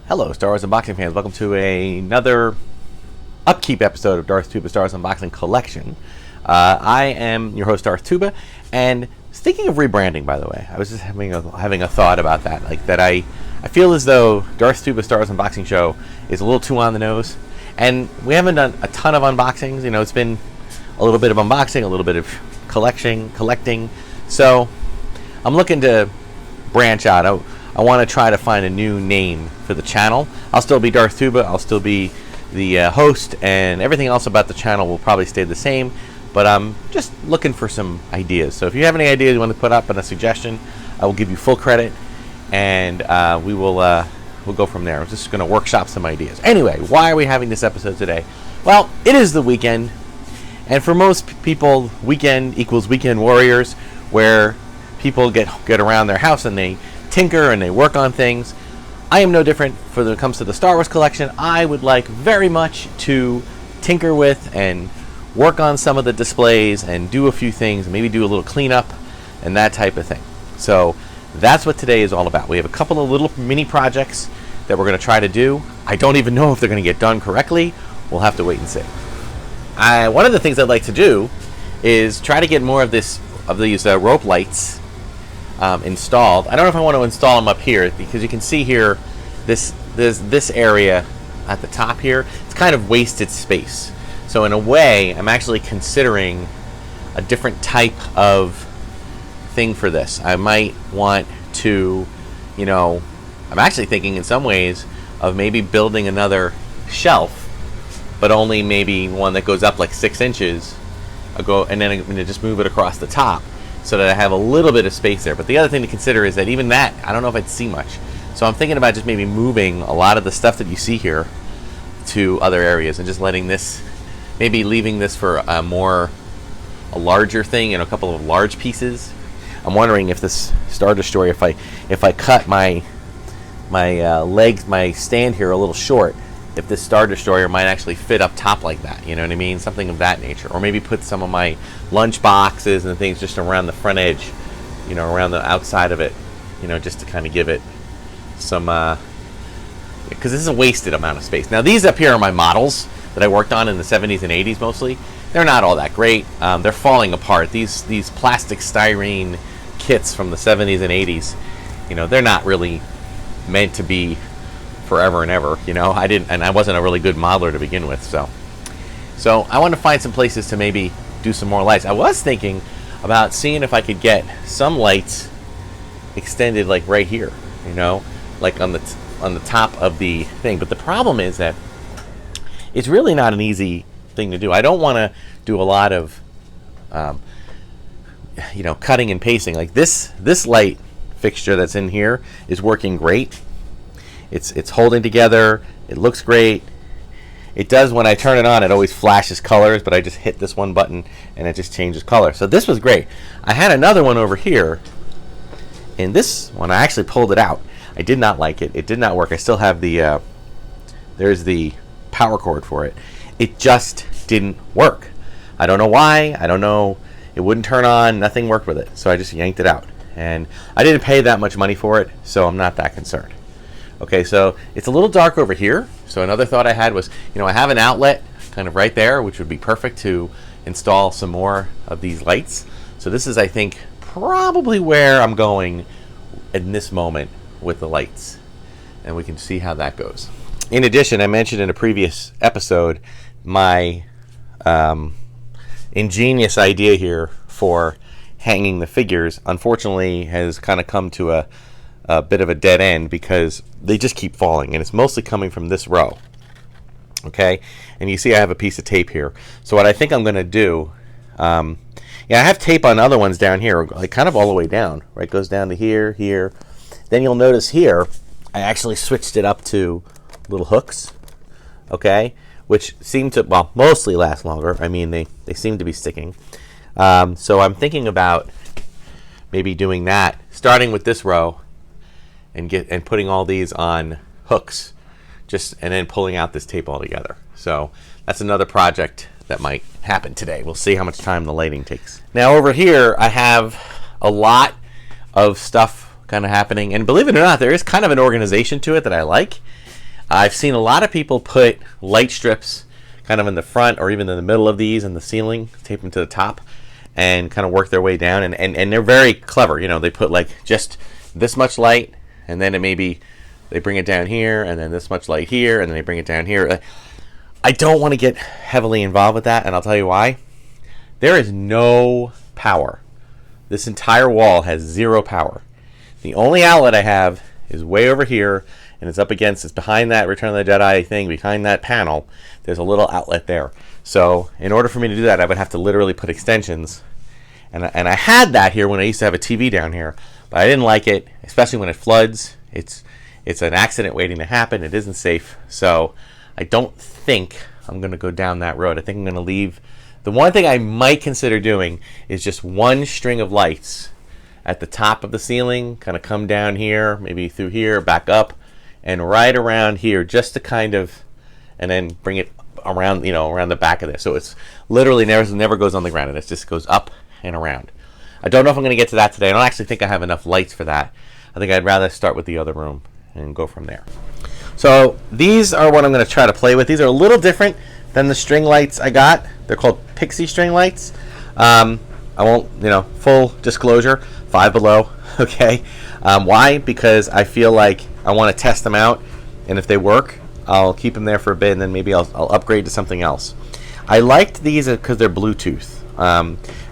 Hello, Star Wars Unboxing fans. Welcome to another upkeep episode of Darth Tuba Star Wars Unboxing Collection. I am your host, Darth Tuba, and thinking of rebranding, by the way. I was just having a thought about that. I feel as though Darth Tuba Star Wars Unboxing Show is a little too on the nose, and we haven't done a ton of unboxings. You know, it's been a little bit of unboxing, a little bit of collecting. So I'm looking to branch out. I want to try to find a new name for the channel. I'll still be Darth Tuba. I'll still be the host, and everything else about the channel will probably stay the same. But I'm just looking for some ideas. So if you have any ideas you want to put up and a suggestion, I will give you full credit, and we'll go from there. I'm just going to workshop some ideas. Anyway, why are we having this episode today? Well, it is the weekend, and for most people, weekend equals weekend warriors, where people get around their house and they tinker and they work on things. I am no different when it comes to the Star Wars collection. I would like very much to tinker with and work on some of the displays and do a few things, maybe do a little cleanup and that type of thing. So that's what today is all about. We have a couple of little mini projects that we're going to try to do. I don't even know if they're going to get done correctly. We'll have to wait and see. One of the things I'd like to do is try to get more of these rope lights installed. I don't know if I want to install them up here, because you can see here this area at the top here. It's kind of wasted space. So in a way, I'm actually considering a different type of thing for this. I might want to, I'm actually thinking in some ways of maybe building another shelf, but only maybe one that goes up like 6 inches, and then I'm going to just move it across the top, so that I have a little bit of space there. But the other thing to consider is that even that, I don't know if I'd see much. So I'm thinking about just maybe moving a lot of the stuff that you see here to other areas and just letting this, maybe leaving this for a larger thing and a couple of large pieces. I'm wondering if this Star Destroyer, if I cut my legs, my stand here a little short, if this Star Destroyer might actually fit up top like that, you know what I mean? Something of that nature. Or maybe put some of my lunch boxes and things just around the front edge, around the outside of it, just to kind of give it some, because this is a wasted amount of space. Now these up here are my models that I worked on in the 70s and 80s mostly. They're not all that great. They're falling apart. These plastic styrene kits from the 70s and 80s, they're not really meant to be forever and ever. I wasn't a really good modeler to begin with, so I want to find some places to maybe do some more lights. I was thinking about seeing if I could get some lights extended like right here, like on the top of the thing. But the problem is that it's really not an easy thing to do. I don't want to do a lot of cutting and pasting. Like this light fixture that's in here is working great. It's holding together. It looks great. It does, when I turn it on, it always flashes colors, but I just hit this one button and it just changes color. So this was great. I had another one over here, and this one I actually pulled it out. I did not like it. It did not work. I still have the there's the power cord for it. It just didn't work. I don't know why. I don't know. It wouldn't turn on. Nothing worked with it. So I just yanked it out. And I didn't pay that much money for it, so I'm not that concerned. Okay, so it's a little dark over here. So another thought I had was, I have an outlet kind of right there, which would be perfect to install some more of these lights. So this is, I think, probably where I'm going in this moment with the lights. And we can see how that goes. In addition, I mentioned in a previous episode my ingenious idea here for hanging the figures, unfortunately, has kind of come to a bit of a dead end, because they just keep falling, and it's mostly coming from this row. Okay, and you see I have a piece of tape here. So what I think I'm going to do, I have tape on other ones down here, like kind of all the way down, right? It goes down to here, here. Then you'll notice here, I actually switched it up to little hooks, okay, which seem to, well, mostly last longer. I mean, they seem to be sticking. So I'm thinking about maybe doing that, starting with this row, and putting all these on hooks, and then pulling out this tape altogether. So that's another project that might happen today. We'll see how much time the lighting takes. Now over here I have a lot of stuff kind of happening, and believe it or not, there is kind of an organization to it that I like. I've seen a lot of people put light strips kind of in the front or even in the middle of these in the ceiling, tape them to the top, and kind of work their way down. And they're very clever. You know, they put like just this much light, and then it maybe they bring it down here, and then this much light here, and then they bring it down here. I don't want to get heavily involved with that, and I'll tell you why. There is no power. This entire wall has zero power. The only outlet I have is way over here, and it's behind that Return of the Jedi thing, behind that panel. There's a little outlet there. So in order for me to do that, I would have to literally put extensions. And I had that here when I used to have a TV down here, but I didn't like it, especially when it floods. It's an accident waiting to happen. It isn't safe. So I don't think I'm going to go down that road. I think I'm going to leave. The one thing I might consider doing is just one string of lights at the top of the ceiling, kind of come down here, maybe through here, back up, and right around here, just to kind of, and then bring it around, around the back of this. So it's literally never goes on the ground. It just goes up and around. I don't know if I'm going to get to that today. I don't actually think I have enough lights for that. I think I'd rather start with the other room and go from there. So these are what I'm going to try to play with. These are a little different than the string lights I got. They're called Pixie string lights. I won't, full disclosure, Five Below, okay? Why? Because I feel like I want to test them out, and if they work, I'll keep them there for a bit, and then maybe I'll upgrade to something else. I liked these because they're Bluetooth,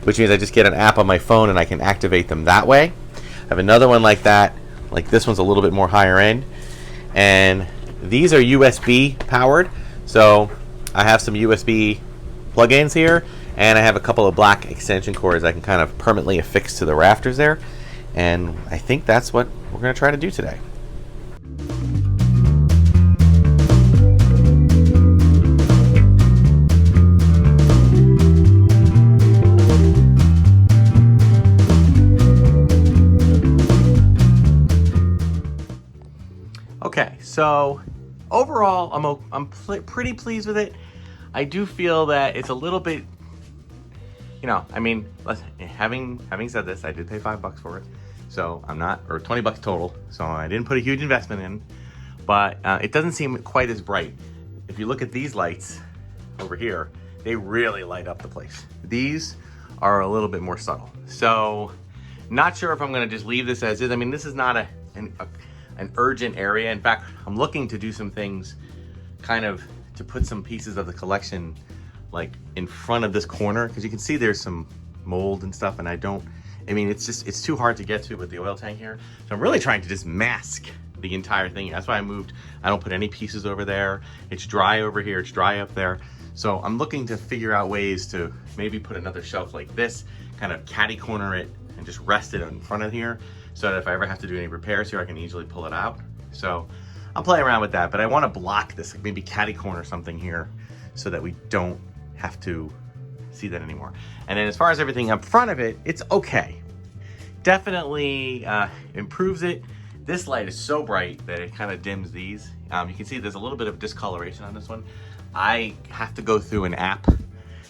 which means I just get an app on my phone and I can activate them that way. I have another one like that. Like this one's a little bit more higher end, and these are USB powered. So I have some USB plug-ins here, and I have a couple of black extension cords I can kind of permanently affix to the rafters there, and I think that's what we're going to try to do today. Okay, so overall, I'm pretty pleased with it. I do feel that it's a little bit, having said this, I did pay $5 for it, so I'm not, or $20 total, so I didn't put a huge investment in, but it doesn't seem quite as bright. If you look at these lights over here, they really light up the place. These are a little bit more subtle, so not sure if I'm going to just leave this as is. I mean, this is not an urgent area. In fact, I'm looking to do some things kind of to put some pieces of the collection like in front of this corner, because you can see there's some mold and stuff, and it's too hard to get to with the oil tank here. So I'm really trying to just mask the entire thing. That's why I moved. I don't put any pieces over there. It's dry over here, it's dry up there. So I'm looking to figure out ways to maybe put another shelf like this, kind of catty corner it and just rest it in front of here, so that if I ever have to do any repairs here, I can easily pull it out. So I'll play around with that, but I want to block this, like maybe catty corner something here, so that we don't have to see that anymore. And then as far as everything up front of it, it's okay. Definitely improves it. This light is so bright that it kind of dims these. You can see there's a little bit of discoloration on this one. I have to go through an app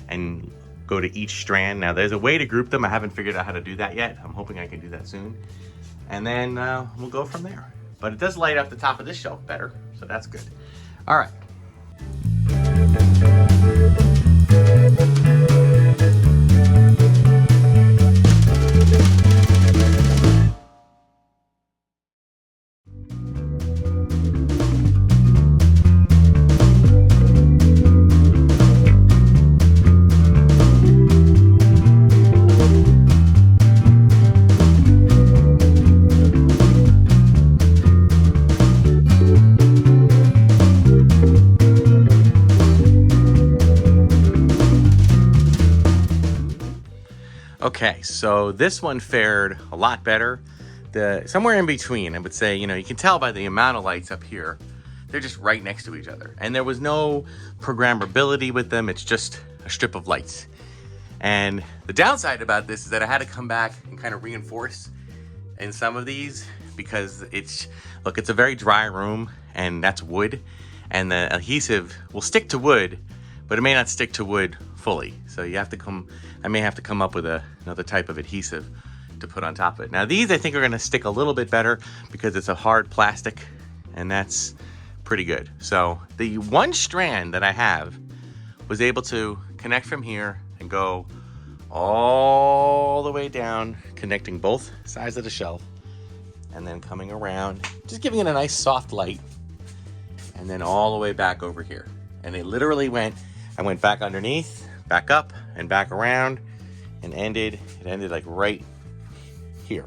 and go to each strand. Now there's a way to group them. I haven't figured out how to do that yet. I'm hoping I can do that soon. And then we'll go from there. But it does light up the top of this shelf better, so that's good. All right. Okay, so this one fared a lot better. Somewhere in between, I would say, you can tell by the amount of lights up here, they're just right next to each other. And there was no programmability with them. It's just a strip of lights. And the downside about this is that I had to come back and kind of reinforce in some of these, because it's a very dry room, and that's wood. And the adhesive will stick to wood, but it may not stick to wood fully. So I may have to come up with another type of adhesive to put on top of it. Now these I think are gonna stick a little bit better because it's a hard plastic, and that's pretty good. So the one strand that I have was able to connect from here and go all the way down, connecting both sides of the shelf, and then coming around, just giving it a nice soft light, and then all the way back over here. And it literally I went back underneath, back up, and back around, and it ended like right here.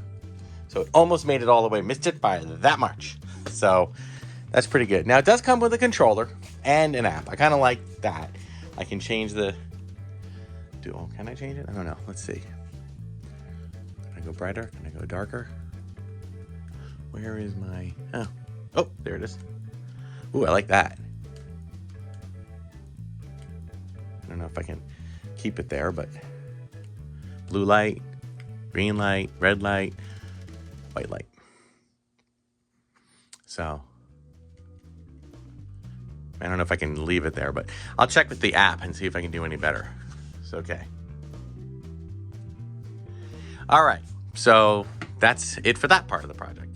So it almost made it all the way, missed it by that much. So that's pretty good. Now it does come with a controller and an app. I kind of like that. I can change the dual. Can I change it? I don't know. Let's see. Can I go brighter? Can I go darker? Where is my... Oh, there it is. Ooh, I like that. I don't know if I can keep it there, but blue light, green light, red light, white light. So I don't know if I can leave it there, but I'll check with the app and see if I can do any better. It's okay. All right. So that's it for that part of the project.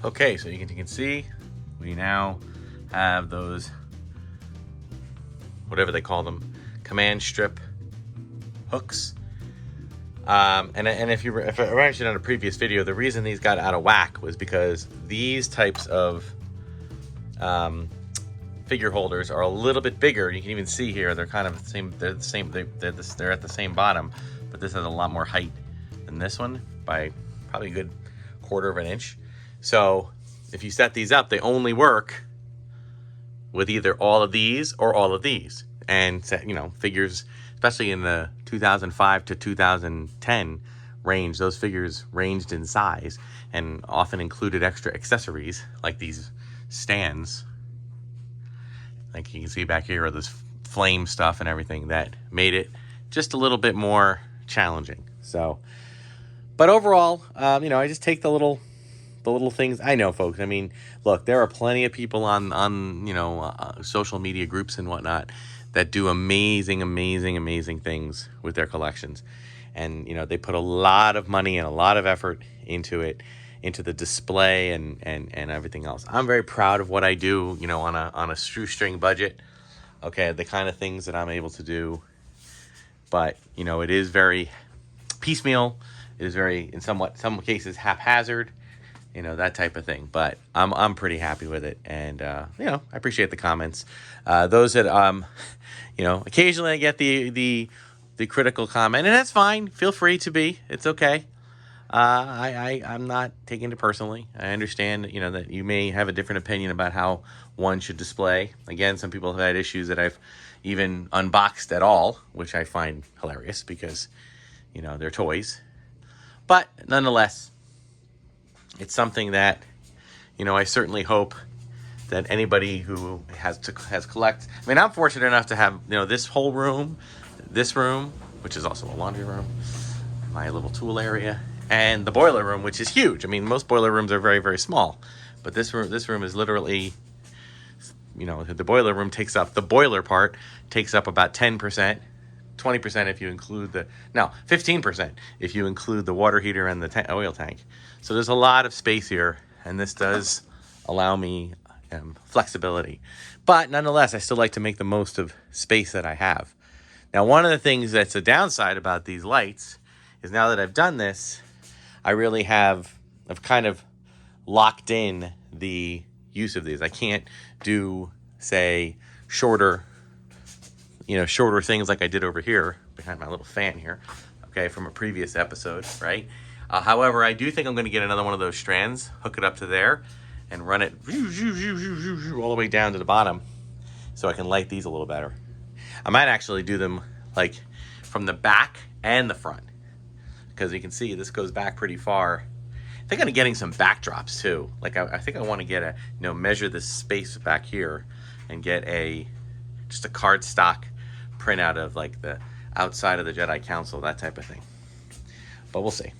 Okay, so you can see we now have those, whatever they call them, command strip hooks. And if I mentioned on a previous video, the reason these got out of whack was because these types of figure holders are a little bit bigger. You can even see here they're kind of the same. They're the same. They're at the same bottom, but this has a lot more height than this one by probably a good 1/4 of an inch. So if you set these up, they only work with either all of these or all of these. And figures, especially in the 2005 to 2010 range, those figures ranged in size and often included extra accessories like these stands. Like you can see back here, this flame stuff and everything that made it just a little bit more challenging. So, but overall, I just take the little things. I know, folks. I mean, look, there are plenty of people on social media groups and whatnot that do amazing things with their collections, and they put a lot of money and a lot of effort into it, into the display and everything else. I'm very proud of what I do, on a shoestring budget. Okay, the kind of things that I'm able to do, but it is very piecemeal. It is very, in some cases, haphazard. That type of thing. But I'm pretty happy with it, and I appreciate the comments. Those that occasionally I get the critical comment, and that's fine. Feel free to be. It's okay. I'm not taking it personally. I understand that you may have a different opinion about how one should display. Again, some people have had issues that I've even unboxed at all, which I find hilarious because they're toys. But nonetheless, it's something that, I certainly hope that anybody who has collect. I mean, I'm fortunate enough to have, this whole room, this room, which is also a laundry room, my little tool area, and the boiler room, which is huge. I mean, most boiler rooms are very, very small, but this room is literally, the boiler room the boiler part takes up about 10%. 20% if you include 15% if you include the water heater and the oil tank. So there's a lot of space here, and this does allow me flexibility. But nonetheless, I still like to make the most of space that I have. Now, one of the things that's a downside about these lights is now that I've done this, I've kind of locked in the use of these. I can't do, say, shorter things like I did over here behind my little fan here, okay, from a previous episode, right? However, I do think I'm going to get another one of those strands, hook it up to there, and run it all the way down to the bottom so I can light these a little better. I might actually do them like from the back and the front, because you can see this goes back pretty far. I think I'm getting some backdrops too. Like I think I want to get measure this space back here and get just a cardstock printout of like the outside of the Jedi Council, that type of thing. But we'll see.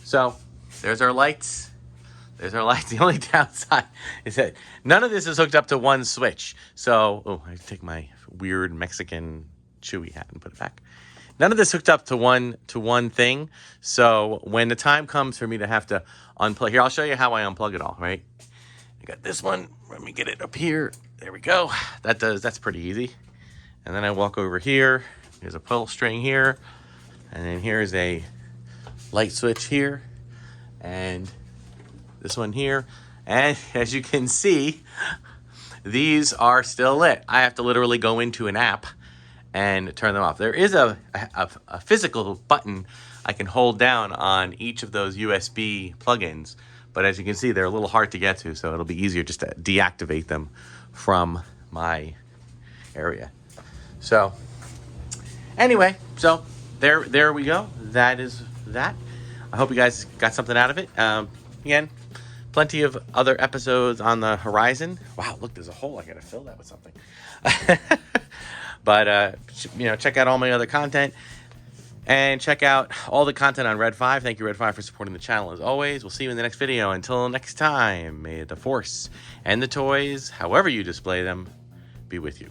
So there's our lights. There's our lights. The only downside is that none of this is hooked up to one switch. So, I take my weird Mexican Chewy hat and put it back. None of this hooked up to one thing. So when the time comes for me to have to unplug, here, I'll show you how I unplug it all, right? I got this one. Let me get it up here. There we go. That's pretty easy. And then I walk over here. There's a pull string here. And then here's a light switch here. And this one here. And as you can see, these are still lit. I have to literally go into an app and turn them off. There is a physical button I can hold down on each of those USB plugins, but as you can see, they're a little hard to get to, so it'll be easier just to deactivate them from my area. So anyway, so there we go. That is that. I hope you guys got something out of it. Again, plenty of other episodes on the horizon. Wow, look, there's a hole. I gotta fill that with something. But, check out all my other content. And check out all the content on Red 5. Thank you, Red 5, for supporting the channel as always. We'll see you in the next video. Until next time, may the Force and the toys, however you display them, be with you.